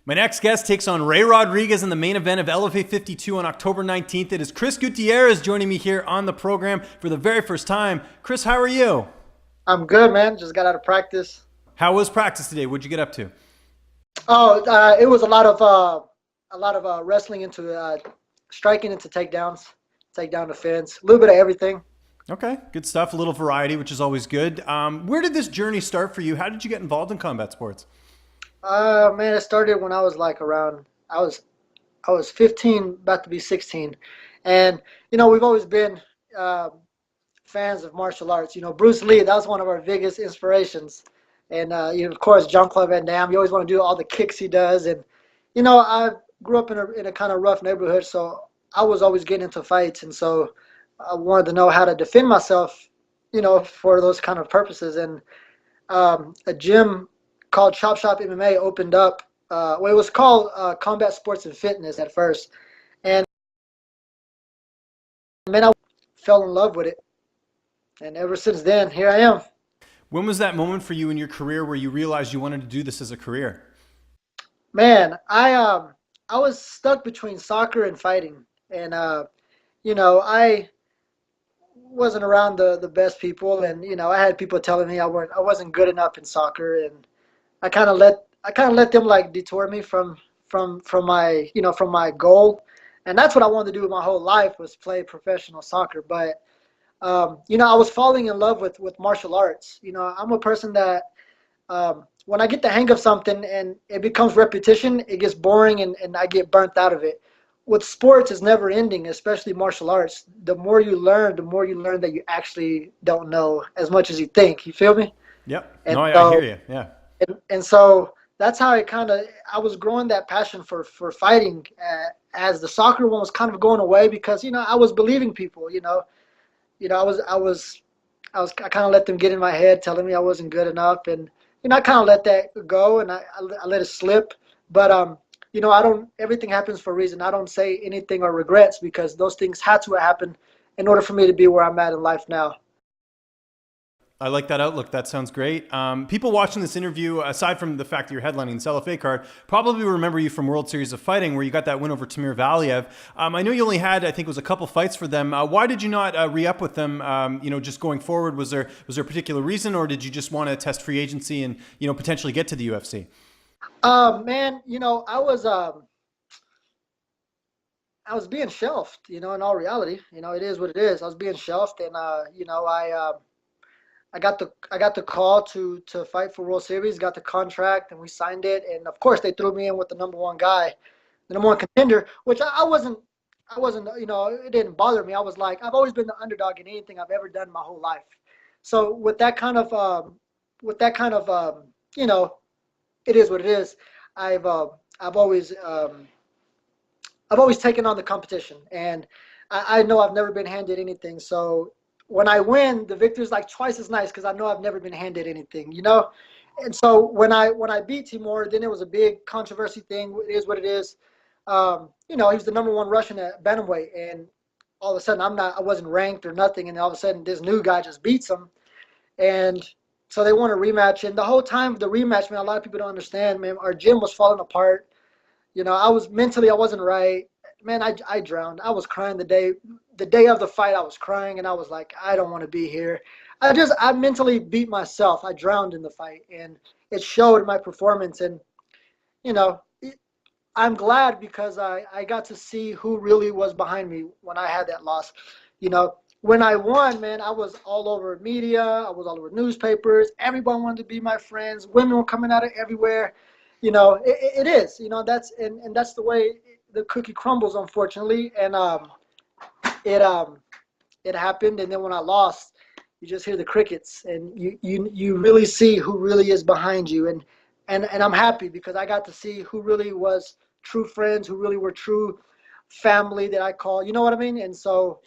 My next guest takes on Ray Rodriguez in the main event of LFA 52 on October 19th. It is Chris Gutierrez joining me here on the program for the very first time. Chris, how are you? I'm good, man. Just got out of practice. How was practice today? What'd you get up to? It was a lot of wrestling into striking into takedowns, takedown defense, a little bit of everything. Okay, good stuff. A little variety, which is always good. Where did this journey start for you? How did you get involved in combat sports? Man, it started when I was like around. I was 15, about to be 16, and we've always been uh, fans of martial arts. Bruce Lee, that was one of our biggest inspirations, and of course Jean-Claude Van Damme. You always want to do all the kicks he does, and I grew up in a kind of rough neighborhood, so I was always getting into fights, and so I wanted to know how to defend myself, for those kind of purposes. And a gym called Chop Shop MMA opened up. Well, it was called Combat Sports and Fitness at first, and man, I fell in love with it, and ever since then, here I am. When was that moment for you in your career where you realized you wanted to do this as a career? Man, I was stuck between soccer and fighting, and I wasn't around the best people, and I had people telling me I wasn't good enough in soccer, and I kind of let them like detour me from my from my goal, and that's what I wanted to do with my whole life, was play professional soccer. But I was falling in love with martial arts. I'm a person that when I get the hang of something and it becomes repetition, it gets boring, and I get burnt out of it. With sports, it's never ending, especially martial arts. The more you learn that you actually don't know as much as you think. You feel me? Yep. And No, I hear so, you. Yeah. and so that's how I was growing that passion for fighting, as the soccer one was kind of going away, because I was believing people. I kind of let them get in my head, telling me I wasn't good enough, and I kind of let that go, and I let it slip. But I don't. Everything happens for a reason. I don't say anything or regrets, because those things had to happen in order for me to be where I'm at in life now. I like that outlook. That sounds great. People watching this interview, aside from the fact that you're headlining the LFA card, probably remember you from World Series of Fighting, where you got that win over Tamir Valiev. I know you only had, I think, it was a couple fights for them. Why did you not re-up with them? Just going forward, was there a particular reason, or did you just want to test free agency and potentially get to the UFC? Man, I was being shelved. In all reality, it is what it is. I was being shelved, and I got the call to fight for World Series, got the contract, and we signed it. And of course, they threw me in with the number one guy, the number one contender, which I wasn't. I wasn't. It didn't bother me. I was like, I've always been the underdog in anything I've ever done my whole life. So with that kind of, it is what it is. I've uh, I've always um, I've always taken on the competition, and I know I've never been handed anything. So when I win, the victory is like twice as nice, because I know I've never been handed anything. And so when I beat Timur, then it was a big controversy thing. It is what it is. He was the number one Russian at bantamweight, and all of a sudden I wasn't ranked or nothing, and all of a sudden this new guy just beats him, and so they want a rematch. And the whole time the rematch, man, a lot of people don't understand, man. Our gym was falling apart. I was mentally, I wasn't right. Man, I drowned. I was crying the day of the fight. I was crying, and I was like, I don't want to be here. I mentally beat myself. I drowned in the fight, and it showed in my performance. And you know, I'm glad, because I got to see who really was behind me when I had that loss. When I won, man, I was all over media. I was all over newspapers. Everyone wanted to be my friends. Women were coming out of everywhere. It is. And that's the way the cookie crumbles, unfortunately. And it it happened. And then when I lost, you just hear the crickets, and you really see who really is behind you. And I'm happy, because I got to see who really was true friends, who really were true family that I call. You know what I mean? And so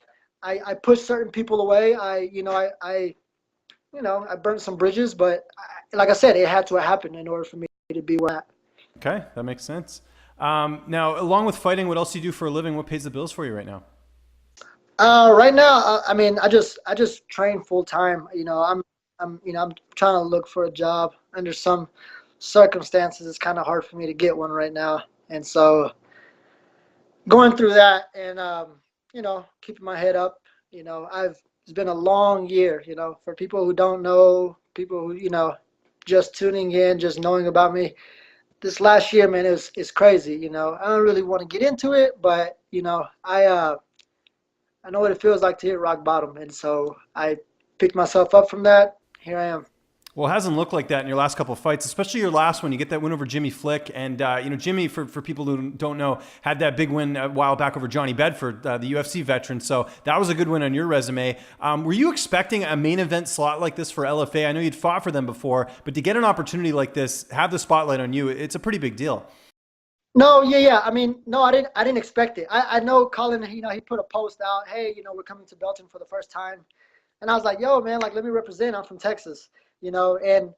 I pushed certain people away. I burned some bridges, but like I said, it had to happen in order for me to be where I'm at. Okay, that makes sense. Now, along with fighting, what else do you do for a living? What pays the bills for you right now? Right now, I mean, I just train full time. I'm trying to look for a job under circumstances, it's kind of hard for me to get one right now. And so going through that and, keeping my head up, it's been a long year, for people who don't know, people who, just tuning in, just knowing about me. This last year, man, it's crazy. I don't really want to get into it, but, I know what it feels like to hit rock bottom. And so I picked myself up from that. Here I am. Well, it hasn't looked like that in your last couple of fights, especially your last one. You get that win over Jimmy Flick. And, Jimmy, for people who don't know, had that big win a while back over Johnny Bedford, the UFC veteran. So that was a good win on your resume. Were you expecting a main event slot like this for LFA? I know you'd fought for them before, but to get an opportunity like this, have the spotlight on you, it's a pretty big deal. No, yeah. I mean, no, I didn't expect it. I know Colin, he put a post out, hey, we're coming to Belton for the first time. And I was like, yo, man, like, let me represent. I'm from Texas, and,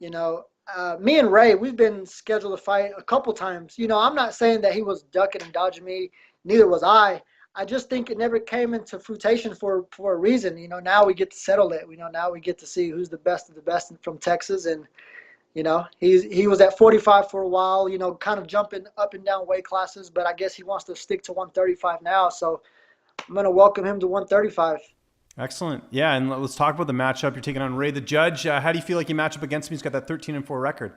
me and Ray, we've been scheduled to fight a couple times. I'm not saying that he was ducking and dodging me. Neither was I. I just think it never came into fruition for a reason. Now we get to settle it. Now we get to see who's the best of the best from Texas. And, he was at 45 for a while, kind of jumping up and down weight classes, but I guess he wants to stick to 135 now. So I'm going to welcome him to 135. Excellent. Yeah, and let's talk about the matchup. You're taking on Ray the Judge. How do you feel like you match up against him? He's got that 13-4 record.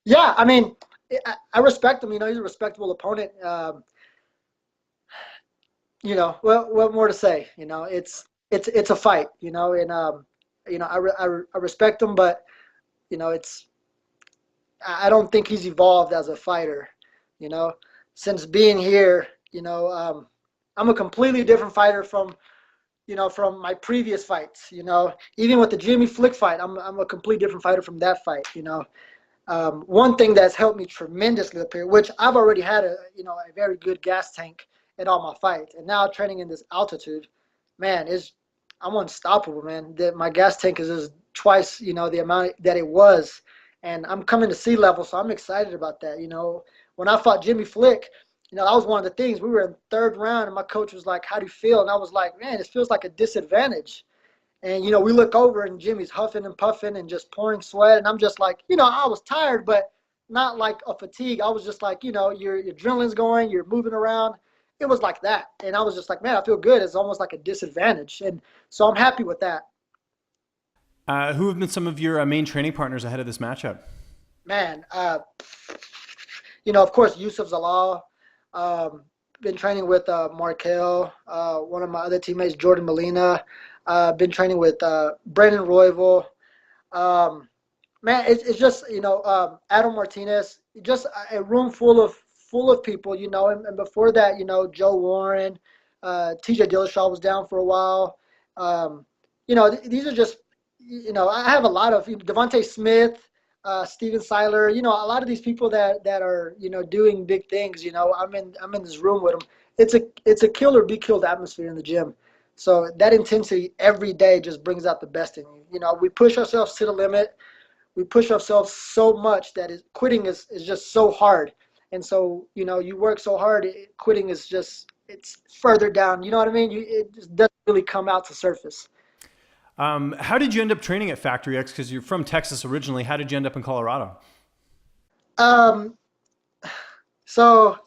Yeah, I mean, I respect him. He's a respectable opponent. What more to say? It's a fight. And I respect him, but I don't think he's evolved as a fighter. Since being here, I'm a completely different fighter from my previous fights. Even with the Jimmy Flick fight, I'm a completely different fighter from that fight. One thing that's helped me tremendously up here, which I've already had a very good gas tank in all my fights, and now training in this altitude, man, I'm unstoppable, man. My gas tank is just twice, the amount that it was, and I'm coming to sea level, so I'm excited about that. When I fought Jimmy Flick, that was one of the things. We were in third round, and my coach was like, "How do you feel?" And I was like, "Man, it feels like a disadvantage." And, we look over, and Jimmy's huffing and puffing and just pouring sweat. And I'm just like, I was tired, but not like a fatigue. I was just like, your adrenaline's going, you're moving around. It was like that. And I was just like, man, I feel good. It's almost like a disadvantage. And so I'm happy with that. Who have been some of your main training partners ahead of this matchup? Man, of course, Yusuf Zalal. Been training with Markel, one of my other teammates, Jordan Molina. Been training with Brandon Royval. Man, it's just Adam Martinez. Just a room full of people, and before that, Joe Warren, TJ Dillashaw was down for a while. These are just I have a lot of Devontae Smith, Steven Seiler, a lot of these people that are doing big things. I'm in this room with them. It's a kill or be killed atmosphere in the gym. So that intensity every day just brings out the best in you. We push ourselves to the limit. We push ourselves so much that quitting is just so hard. And so, you work so hard, quitting is just, it's further down. You know what I mean? It just doesn't really come out to surface. How did you end up training at Factory X? Because you're from Texas originally. How did you end up in Colorado? So,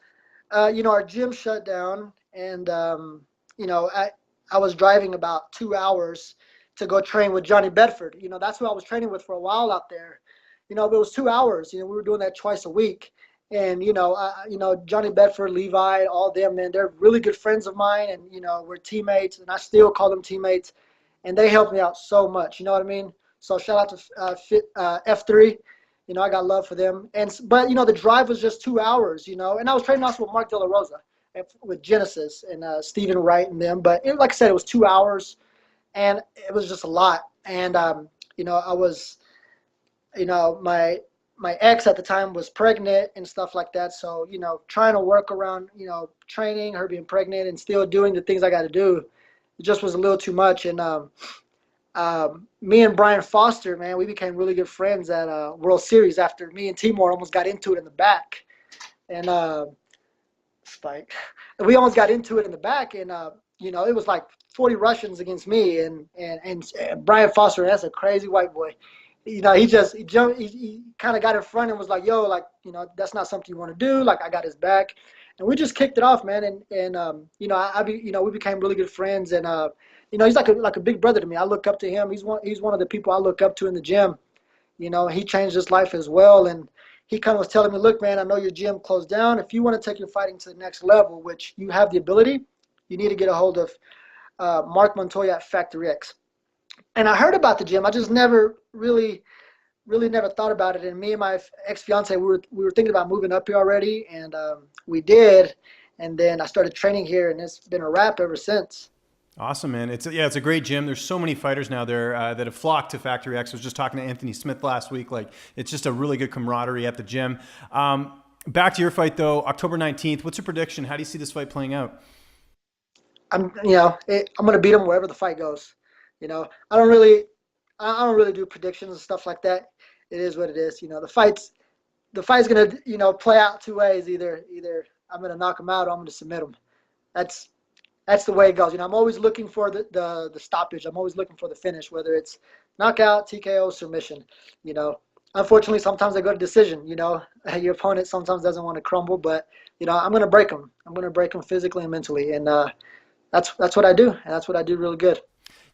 our gym shut down, and, I was driving about 2 hours to go train with Johnny Bedford. That's who I was training with for a while out there. It was 2 hours. We were doing that twice a week. And, Johnny Bedford, Levi, all them, man, they're really good friends of mine. And, we're teammates, and I still call them teammates. And they helped me out so much. You know what I mean? So shout out to F3. I got love for them. But the drive was just 2 hours, and I was training also with Mark De La Rosa, with Genesis and Stephen Wright and them. But like I said, it was 2 hours, and it was just a lot. And, I was, my ex at the time was pregnant and stuff like that. So, trying to work around, training, her being pregnant and still doing the things I got to do, it just was a little too much. And me and Brian Foster, man, we became really good friends at World Series after me and Timur almost got into it in the back. And Spike, we almost got into it in the back, and it was like 40 Russians against me, and Brian Foster, that's a crazy white boy. he jumped, he kind of got in front and was like, yo, like, that's not something you want to do. Like, I got his back. And we just kicked it off, man. We became really good friends. And, he's like a big brother to me. I look up to him. He's one of the people I look up to in the gym. He changed his life as well. And he kind of was telling me, look, man, I know your gym closed down. If you want to take your fighting to the next level, which you have the ability, you need to get a hold of Mark Montoya at Factory X. And I heard about the gym. I just never really never thought about it. And me and my ex-fiance, we were thinking about moving up here already, and we did. And then I started training here, and it's been a wrap ever since. Awesome, man. It's a great gym. There's so many fighters now there that have flocked to Factory X. I was just talking to Anthony Smith last week. Like, it's just a really good camaraderie at the gym. Back to your fight though, October 19th. What's your prediction? How do you see this fight playing out? I'm gonna beat him wherever the fight goes. I don't really do predictions and stuff like that. It is what it is. The fight's gonna play out two ways. Either I'm gonna knock him out or I'm gonna submit him. That's the way it goes. I'm always looking for the stoppage. I'm always looking for the finish, whether it's knockout, TKO, submission. Unfortunately, sometimes I go to decision. Your opponent sometimes doesn't want to crumble, but I'm gonna break them. I'm gonna break them physically and mentally, and that's what I do, and that's what I do really good.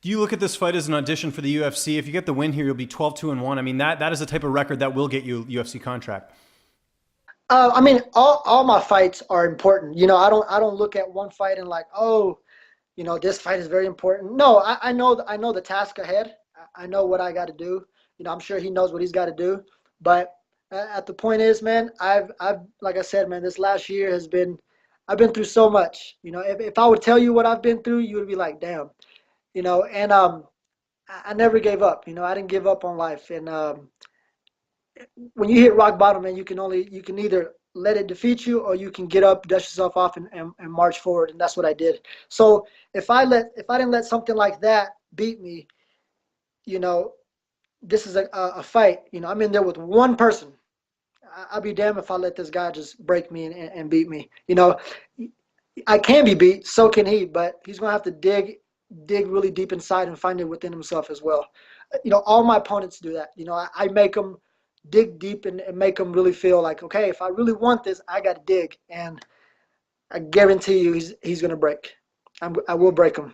Do you look at this fight as an audition for the UFC? If you get the win here, you'll be 12-2-1. I mean, that is the type of record that will get you a UFC contract. All my fights are important. I don't look at one fight and like, oh, this fight is very important. No, I know the task ahead. I know what I got to do. I'm sure he knows what he's got to do. But at the point is, man, I've like I said, man, this last year I've been through so much. If I would tell you what I've been through, you would be like, damn. And I never gave up. I didn't give up on life. And when you hit rock bottom, man, you can either let it defeat you or you can get up, dust yourself off, and march forward. And that's what I did. So if I didn't let something like that beat me, this is a fight. I'm in there with one person. I'll be damned if I let this guy just break me and beat me. I can be beat, so can he, but he's gonna have to dig really deep inside and find it within himself as well. All my opponents do that. I make them dig deep and make them really feel like, okay, if I really want this, I got to dig, and I guarantee you, he's gonna break. I will break him.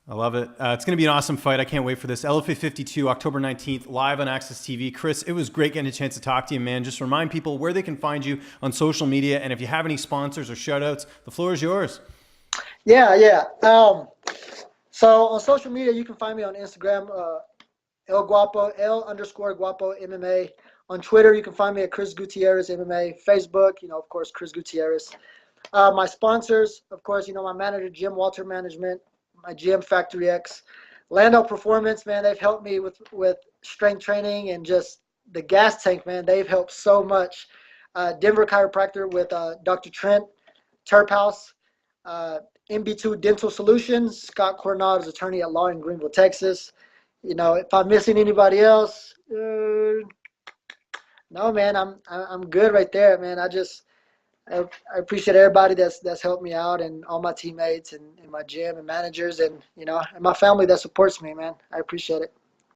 I love it. It's going to be an awesome fight. I can't wait for this. LFA 52, October 19th, live on Access TV. Chris, it was great getting a chance to talk to you, man. Just remind people where they can find you on social media, and if you have any sponsors or shout outs, the floor is yours. Yeah. So on social media, you can find me on Instagram, L_Guapo MMA. On Twitter, you can find me at Chris Gutierrez MMA. Facebook, of course, Chris Gutierrez. My sponsors, of course, my manager, Jim Walter Management, my gym, Factory X. Lando Performance, man, they've helped me with strength training and just the gas tank, man. They've helped so much. Denver Chiropractor with Dr. Trent. Terphouse. MB2 Dental Solutions. Scott Coronado, attorney at law in Greenville, Texas. If I'm missing anybody else, no, man, I'm good right there, man. I appreciate everybody that's helped me out, and all my teammates and my gym and managers and and my family that supports me, man. I appreciate it.